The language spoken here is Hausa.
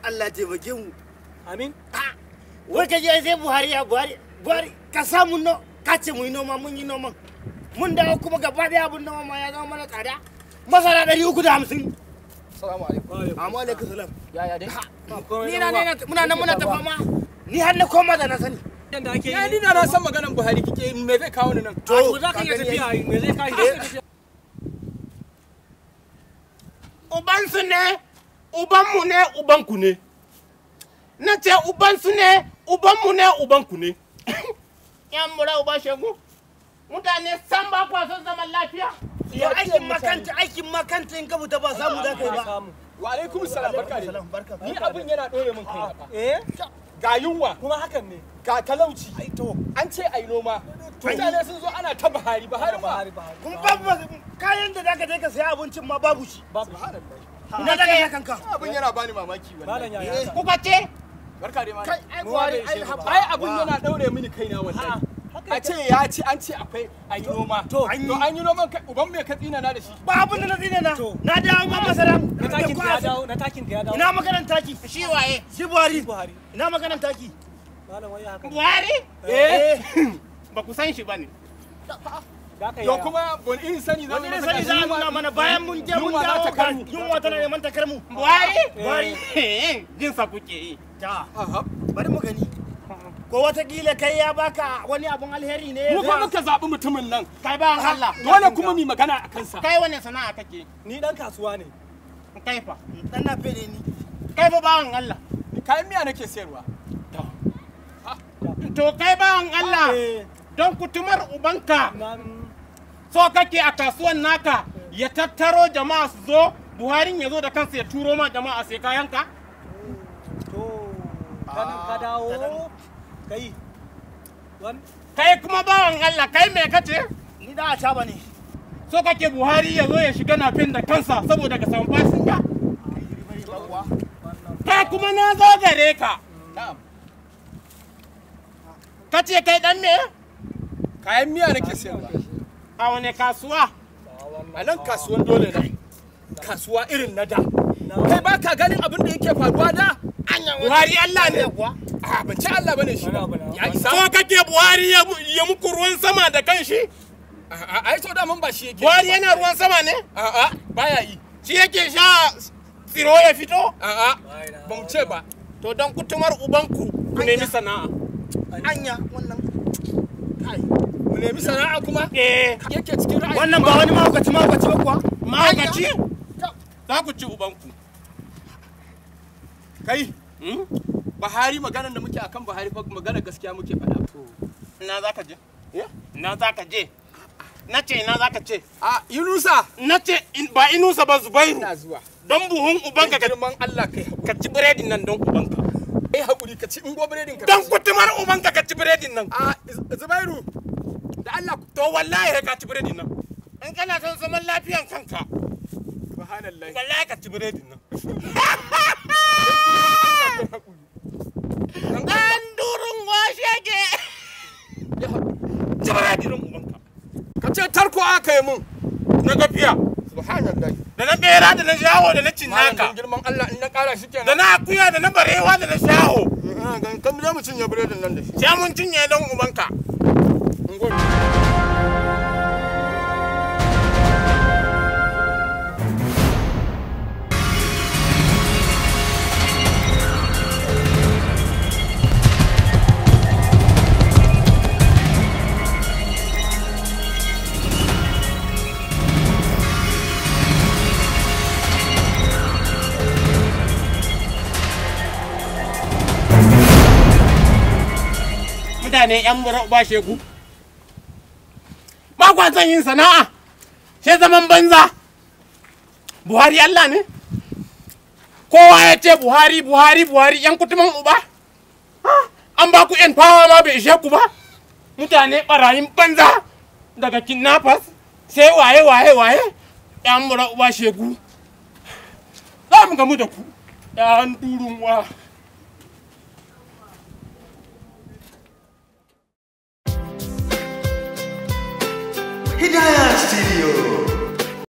Allah taimake mu. Amin. Wai ka je sai Buhari ya Buhari ka samu no ka ce mu yi noma mun yi noman. Mun dawo kuma gaba daya abun noma ma ya zama mana tsada. Masara 350. Assalamu alaikum. Amma alaikum salam. Yaya dai? Ni na muna nan muna ta fama. Ni har na koma da na sani. Yanda ake Ya yi. ni na san maganan Buhari kike me zai kawo ni nan? To za ka iya tafiya me zai kai tafiya. Ubansu ne, ubanmu ne, ubanku ne. Na ce ubansu ne, ubanmu ne, ubanku ne. Yan mura uba shegu. Mutane san ba kwa son zaman lafiya. Ya aikin makanta in ka fita ba samu da kai ba. Wa alaikum salam barka dai. Barka. Ni abin yana dore min kai fa. Eh? Ga yunwa, Kuma hakan ne. ga talauci. Ai to. An ce ai noma. Mutane sun zo ana ta Buhari ba. Kuma babu kayan da zaka je ka saya abincin ma babu shi. Babu. Ina daga ya kanka. Abin yana bani mamaki Malam wallahi. ya Kuka ce, Barka dai malam. Kai ai Buhari ai Ai abin yana daure mini kaina wallahi. A ce ya ci an ce akwai an yi noma. To an yi noman uban me ka tsina na da shi. ba abin da na tsine na. Na dawo ma masara. Na takin ka ya dawo, na takin ka ya dawo. Ina maganan taki. shi waye? Shi Buhari. Buhari. Ina maganan taki. Malam wai haka. Buhari? Ba ku san shi ba ne. Da ka To kuma wani irin sani za Wani ne sani za a nuna mana bayan mun je mun yunwa za dawo ta kan karmu. yunwa tana neman ta karmu. Buhari? Buhari. Jinsa kuke yi. Ta. Bari mu gani. Ko watakila kai ya baka wani abun alheri ne. Mu fa muka zaɓi mutumin nan. Kai bayan Allah. Dole kuma mu magana a kansa. Kai wane sana'a kake? Ni dan kasuwa ne. Kai fa. Dan na fere ni. Kai fa bawan Allah. Kayan miya nake sayarwa. To kai bawan Allah. Eh. Don kutumar ubanka. Nan So kake a kasuwan naka ya tattaro jama'a su zo Buharin ya zo da kansa ya turo ma jama'a sai kayanka? to kanan ka dawo. Kai. Wan Kai kuma bawan Allah kai me kace? Ni da a ba ne. So kake Buhari ya zo ya shiga nafin da kansa saboda ka samu fasinja? Kai kuma na zo gare ka. Kace kai dan me? Kayan miya nake sayarwa. A wane kasuwa? A nan kasuwan dole na. Kasuwa irin na da. Kai ba ka ganin abin da yake faruwa da? Buhari Allah ne. A ban ci Allah bane shi ba. Ya isa. So kake Buhari ya muku ruwan sama da kanshi? Ai to da mun ba shi yake. Buhari yana ruwan sama ne? A'a baya yi. Shi yake sha tsiro ya fito? A'a ba mu ce ba. To don kutumar ubanku ku nemi sana'a. Anya wannan. Kai. Mu nemi sana'a kuma yake cikin ra'ayi. Wannan ba wani mahaukaci ba kuwa? Mahaukaci? Za ku ci ubanku. Kai Buhari maganar da muke akan Buhari fa maganar gaskiya muke faɗa. Ina za ka je? Ina za ka je? Na ce ina za ka ce? A Yunusa. Na ce ba Inusa ba Zubairu. Ina zuwa. Don buhun ubanka ka girman Allah kai ka ci biredin nan don ubanka. Kai hakuri ka ci ingo biredin ka. Don kutumar ubanka ka ci biredin nan. A Zubairu. Da Allah To wallahi ka ci biredin nan. In kana son zaman lafiyan kanka. subhanallahi. Wallahi ka ci biredin nan. Dan durun washege. Ci biredin nan ubanka. Ka ce tarko aka yi mun. Na gafiya. Subhanallahi. Da na bera da na shaho da na cinnaka. Girman Allah in na kara shi kenan. Da na akuya da na barewa da na shaho. Kan mu cinye biredin nan da shi. Sai mun cinye don ubanka. Mutane ‘yan ba shegu, ba kwa son yin sana'a, sai zaman banza. Buhari Allah ne? Kowa ya ce Buhari, Buhari, Buhari, ‘yan kutuman uba? An ba ku ‘yan fawa ma bai ishe ku ba? Mutane ɓarayin banza daga kidnappers, sai waye, ‘yan ba shegu. Za mu gamu da ku, ‘yan durun wa.